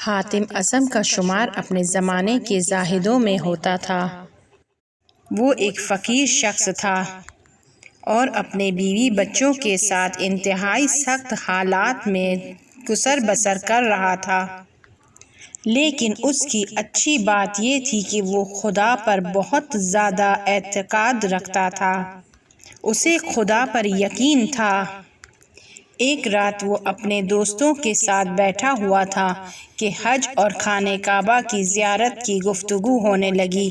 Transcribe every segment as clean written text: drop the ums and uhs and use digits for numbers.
حاتم اصم کا شمار اپنے زمانے کے زاہدوں میں ہوتا تھا۔ وہ ایک فقیر شخص تھا اور اپنے بیوی بچوں کے ساتھ انتہائی سخت حالات میں گزر بسر کر رہا تھا، لیکن اس کی اچھی بات یہ تھی کہ وہ خدا پر بہت زیادہ اعتقاد رکھتا تھا۔ اسے خدا پر یقین تھا۔ ایک رات وہ اپنے دوستوں کے ساتھ بیٹھا ہوا تھا کہ حج اور خانہ کعبہ کی زیارت کی گفتگو ہونے لگی۔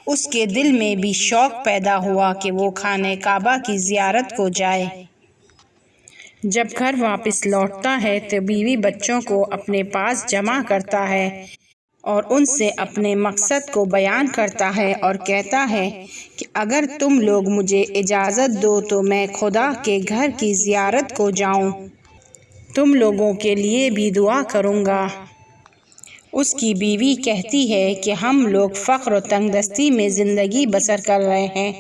اس کے دل میں بھی شوق پیدا ہوا کہ وہ خانہ کعبہ کی زیارت کو جائے۔ جب گھر واپس لوٹتا ہے تو بیوی بچوں کو اپنے پاس جمع کرتا ہے اور ان سے اپنے مقصد کو بیان کرتا ہے اور کہتا ہے کہ اگر تم لوگ مجھے اجازت دو تو میں خدا کے گھر کی زیارت کو جاؤں، تم لوگوں کے لیے بھی دعا کروں گا۔ اس کی بیوی کہتی ہے کہ ہم لوگ فقر و تنگ دستی میں زندگی بسر کر رہے ہیں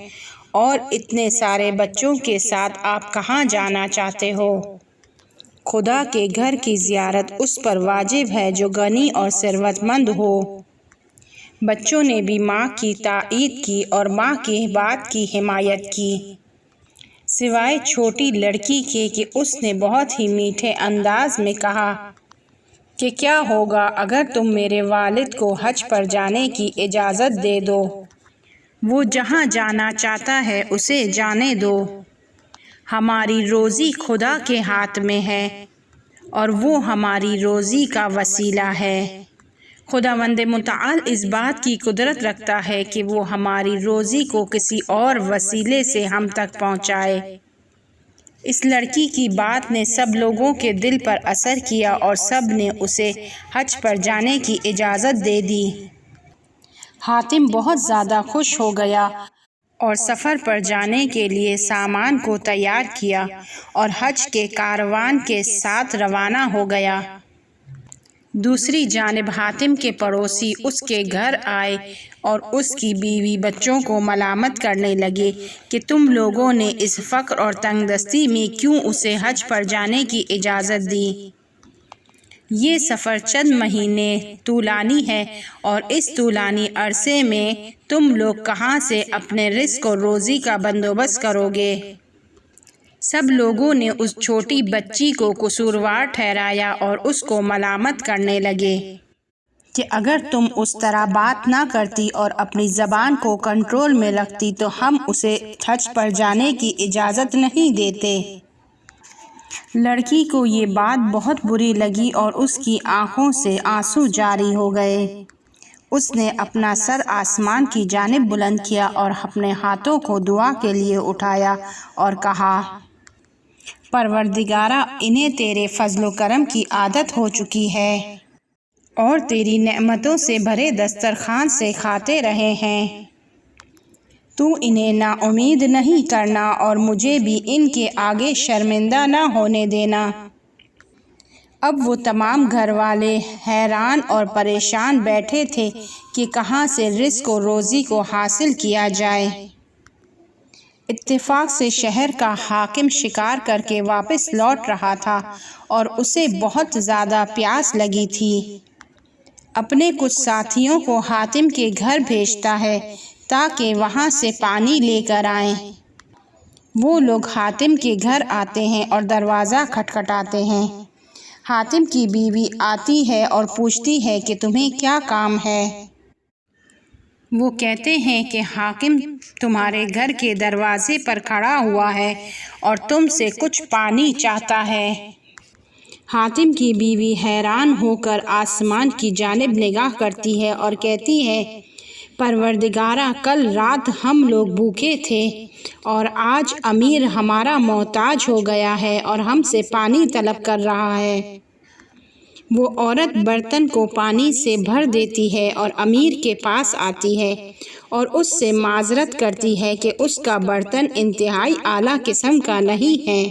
اور اتنے سارے بچوں کے ساتھ آپ کہاں جانا چاہتے ہو؟ خدا کے گھر کی زیارت اس پر واجب ہے جو غنی اور ثروت مند ہو۔ بچوں نے بھی ماں کی تائید کی اور ماں کی بات کی حمایت کی، سوائے چھوٹی لڑکی کے کہ اس نے بہت ہی میٹھے انداز میں کہا کہ کیا ہوگا اگر تم میرے والد کو حج پر جانے کی اجازت دے دو؟ وہ جہاں جانا چاہتا ہے اسے جانے دو۔ ہماری روزی خدا کے ہاتھ میں ہے اور وہ ہماری روزی کا وسیلہ ہے۔ خداوند متعال اس بات کی قدرت رکھتا ہے کہ وہ ہماری روزی کو کسی اور وسیلے سے ہم تک پہنچائے۔ اس لڑکی کی بات نے سب لوگوں کے دل پر اثر کیا اور سب نے اسے حج پر جانے کی اجازت دے دی۔ حاتم بہت زیادہ خوش ہو گیا اور سفر پر جانے کے لیے سامان کو تیار کیا اور حج کے کاروان کے ساتھ روانہ ہو گیا۔ دوسری جانب حاتم کے پڑوسی اس کے گھر آئے اور اس کی بیوی بچوں کو ملامت کرنے لگے کہ تم لوگوں نے اس فقر اور تنگ دستی میں کیوں اسے حج پر جانے کی اجازت دی؟ یہ سفر چند مہینے طولانی ہے اور اس طولانی عرصے میں تم لوگ کہاں سے اپنے رزق و روزی کا بندوبست کرو گے؟ سب لوگوں نے اس چھوٹی بچی کو قصوروار ٹھہرایا اور اس کو ملامت کرنے لگے کہ اگر تم اس طرح بات نہ کرتی اور اپنی زبان کو کنٹرول میں رکھتی تو ہم اسے حج پر جانے کی اجازت نہیں دیتے۔ لڑکی کو یہ بات بہت بری لگی اور اس کی آنکھوں سے آنسو جاری ہو گئے۔ اس نے اپنا سر آسمان کی جانب بلند کیا اور اپنے ہاتھوں کو دعا کے لیے اٹھایا اور کہا، پروردگارا، انہیں تیرے فضل و کرم کی عادت ہو چکی ہے اور تیری نعمتوں سے بھرے دسترخوان سے کھاتے رہے ہیں۔ تو انہیں نا امید نہیں کرنا اور مجھے بھی ان کے آگے شرمندہ نہ ہونے دینا۔ اب وہ تمام گھر والے حیران اور پریشان بیٹھے تھے کہ کہاں سے رزق و روزی کو حاصل کیا جائے۔ اتفاق سے شہر کا حاکم شکار کر کے واپس لوٹ رہا تھا اور اسے بہت زیادہ پیاس لگی تھی۔ اپنے کچھ ساتھیوں کو حاتم کے گھر بھیجتا ہے تاکہ وہاں سے پانی لے کر آئیں۔ وہ لوگ حاتم کے گھر آتے ہیں اور دروازہ کھٹکھٹاتے ہیں۔ حاتم کی بیوی آتی ہے اور پوچھتی ہے کہ تمہیں کیا کام ہے؟ وہ کہتے ہیں کہ حاکم تمہارے گھر کے دروازے پر کھڑا ہوا ہے اور تم سے کچھ پانی چاہتا ہے۔ حاتم کی بیوی حیران ہو کر آسمان کی جانب نگاہ کرتی ہے اور کہتی ہے، پروردگارا، کل رات ہم لوگ بھوکے تھے اور آج امیر ہمارا محتاج ہو گیا ہے اور ہم سے پانی طلب کر رہا ہے۔ وہ عورت برتن کو پانی سے بھر دیتی ہے اور امیر کے پاس آتی ہے اور اس سے معذرت کرتی ہے کہ اس کا برتن انتہائی اعلیٰ قسم کا نہیں ہے۔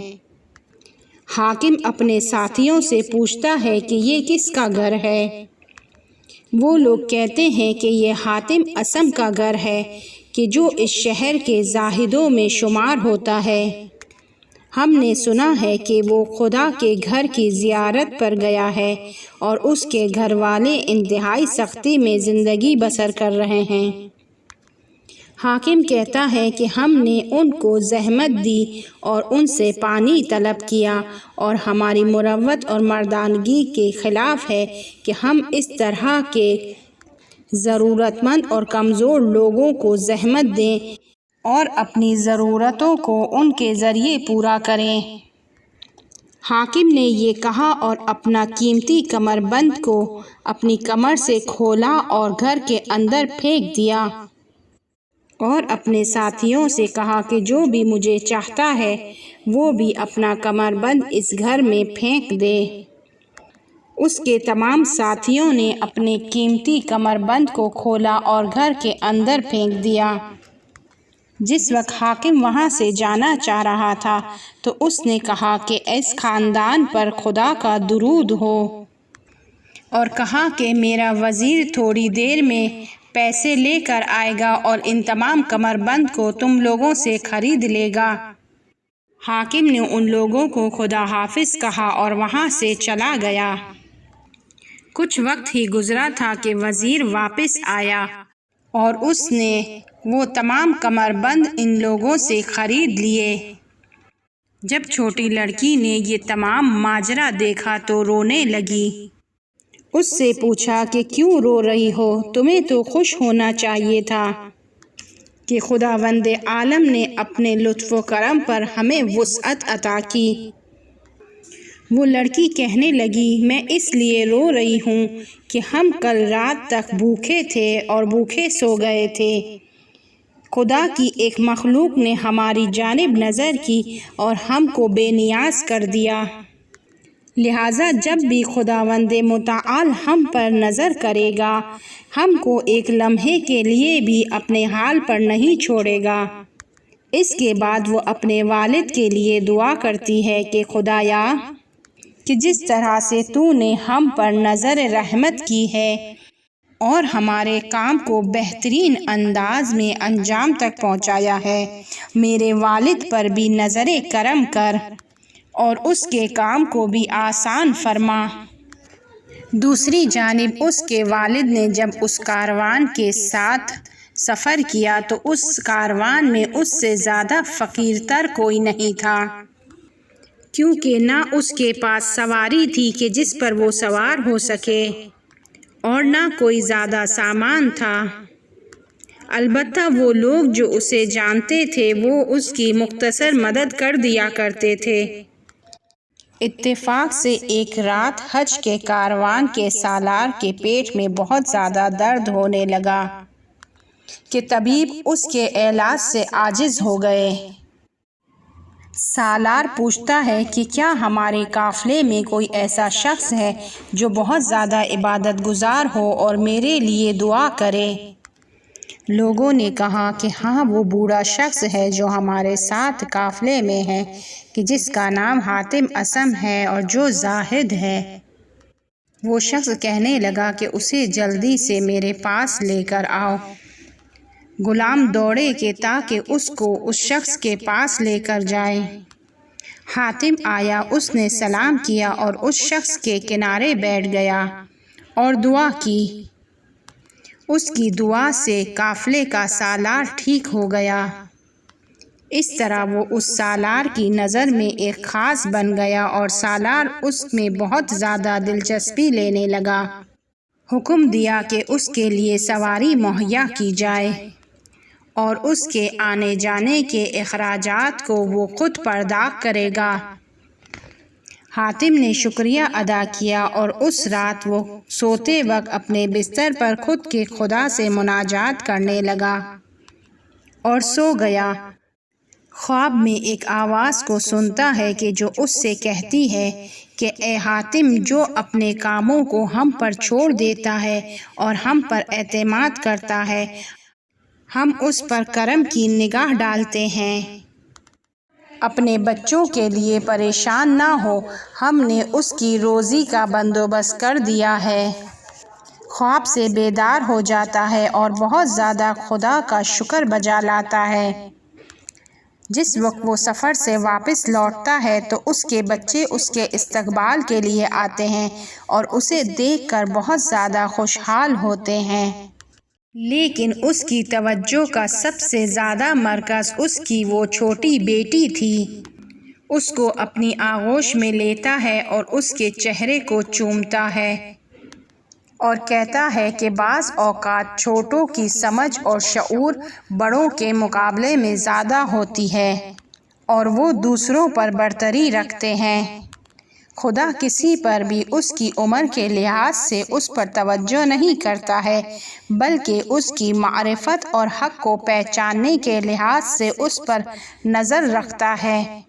حاکم اپنے ساتھیوں سے پوچھتا ہے کہ یہ کس کا گھر ہے؟ وہ لوگ کہتے ہیں کہ یہ حاتم اصم کا گھر ہے کہ جو اس شہر کے زاہدوں میں شمار ہوتا ہے۔ ہم نے سنا ہے کہ وہ خدا کے گھر کی زیارت پر گیا ہے اور اس کے گھر والے انتہائی سختی میں زندگی بسر کر رہے ہیں۔ حاکم کہتا ہے کہ ہم نے ان کو زحمت دی اور ان سے پانی طلب کیا، اور ہماری مروت اور مردانگی کے خلاف ہے کہ ہم اس طرح کے ضرورت مند اور کمزور لوگوں کو زحمت دیں اور اپنی ضرورتوں کو ان کے ذریعے پورا کریں۔ حاکم نے یہ کہا اور اپنا قیمتی کمر بند کو اپنی کمر سے کھولا اور گھر کے اندر پھینک دیا، اور اپنے ساتھیوں سے کہا کہ جو بھی مجھے چاہتا ہے وہ بھی اپنا کمر بند اس گھر میں پھینک دے۔ اس کے تمام ساتھیوں نے اپنے قیمتی کمر بند کو کھولا اور گھر کے اندر پھینک دیا۔ جس وقت حاکم وہاں سے جانا چاہ رہا تھا تو اس نے کہا کہ اس خاندان پر خدا کا درود ہو، اور کہا کہ میرا وزیر تھوڑی دیر میں پیسے لے کر آئے گا اور ان تمام کمر بند کو تم لوگوں سے خرید لے گا۔ حاکم نے ان لوگوں کو خدا حافظ کہا اور وہاں سے چلا گیا۔ کچھ وقت ہی گزرا تھا کہ وزیر واپس آیا اور اس نے وہ تمام کمر بند ان لوگوں سے خرید لیے۔ جب چھوٹی لڑکی نے یہ تمام ماجرا دیکھا تو رونے لگی۔ اس سے پوچھا کہ کیوں رو رہی ہو؟ تمہیں تو خوش ہونا چاہیے تھا کہ خداوند عالم نے اپنے لطف و کرم پر ہمیں وسعت عطا کی۔ وہ لڑکی کہنے لگی، میں اس لیے رو رہی ہوں کہ ہم کل رات تک بھوکے تھے اور بھوکے سو گئے تھے۔ خدا کی ایک مخلوق نے ہماری جانب نظر کی اور ہم کو بے نیاز کر دیا، لہٰذا جب بھی خداوند متعال ہم پر نظر کرے گا ہم کو ایک لمحے کے لیے بھی اپنے حال پر نہیں چھوڑے گا۔ اس کے بعد وہ اپنے والد کے لیے دعا کرتی ہے کہ خدایا، کہ جس طرح سے تو نے ہم پر نظر رحمت کی ہے اور ہمارے کام کو بہترین انداز میں انجام تک پہنچایا ہے، میرے والد پر بھی نظر کرم کر اور اس کے کام کو بھی آسان فرما۔ دوسری جانب اس کے والد نے جب اس کاروان کے ساتھ سفر کیا تو اس کاروان میں اس سے زیادہ فقیر تر کوئی نہیں تھا، کیونکہ نہ اس کے پاس سواری تھی کہ جس پر وہ سوار ہو سکے اور نہ کوئی زیادہ سامان تھا۔ البتہ وہ لوگ جو اسے جانتے تھے وہ اس کی مختصر مدد کر دیا کرتے تھے۔ اتفاق سے ایک رات حج کے کاروان کے سالار کے پیٹ میں بہت زیادہ درد ہونے لگا کہ طبیب اس کے علاج سے عاجز ہو گئے۔ سالار پوچھتا ہے کہ کیا ہمارے قافلے میں کوئی ایسا شخص ہے جو بہت زیادہ عبادت گزار ہو اور میرے لیے دعا کرے؟ لوگوں نے کہا کہ ہاں، وہ بوڑھا شخص ہے جو ہمارے ساتھ قافلے میں ہے، کہ جس کا نام حاتم اسم ہے اور جو زاہد ہے۔ وہ شخص کہنے لگا کہ اسے جلدی سے میرے پاس لے کر آؤ۔ غلام دوڑے کہ تاکہ اس کو اس شخص کے پاس لے کر جائے۔ حاتم آیا، اس نے سلام کیا اور اس شخص کے کنارے بیٹھ گیا اور دعا کی۔ اس کی دعا سے قافلے کا سالار ٹھیک ہو گیا۔ اس طرح وہ اس سالار کی نظر میں ایک خاص بن گیا اور سالار اس میں بہت زیادہ دلچسپی لینے لگا۔ حکم دیا کہ اس کے لیے سواری مہیا کی جائے اور اس کے آنے جانے کے اخراجات کو وہ خود پرداخت کرے گا۔ حاتم نے شکریہ ادا کیا اور اس رات وہ سوتے وقت اپنے بستر پر خود کے خدا سے مناجات کرنے لگا اور سو گیا۔ خواب میں ایک آواز کو سنتا ہے کہ جو اس سے کہتی ہے کہ اے حاتم، جو اپنے کاموں کو ہم پر چھوڑ دیتا ہے اور ہم پر اعتماد کرتا ہے ہم اس پر کرم کی نگاہ ڈالتے ہیں۔ اپنے بچوں کے لیے پریشان نہ ہو، ہم نے اس کی روزی کا بندوبست کر دیا ہے۔ خواب سے بیدار ہو جاتا ہے اور بہت زیادہ خدا کا شکر بجا لاتا ہے۔ جس وقت وہ سفر سے واپس لوٹتا ہے تو اس کے بچے اس کے استقبال کے لیے آتے ہیں اور اسے دیکھ کر بہت زیادہ خوشحال ہوتے ہیں، لیکن اس کی توجہ کا سب سے زیادہ مرکز اس کی وہ چھوٹی بیٹی تھی۔ اس کو اپنی آغوش میں لیتا ہے اور اس کے چہرے کو چومتا ہے اور کہتا ہے کہ بعض اوقات چھوٹوں کی سمجھ اور شعور بڑوں کے مقابلے میں زیادہ ہوتی ہے اور وہ دوسروں پر برتری رکھتے ہیں۔ خدا کسی پر بھی اس کی عمر کے لحاظ سے اس پر توجہ نہیں کرتا ہے، بلکہ اس کی معرفت اور حق کو پہچاننے کے لحاظ سے اس پر نظر رکھتا ہے۔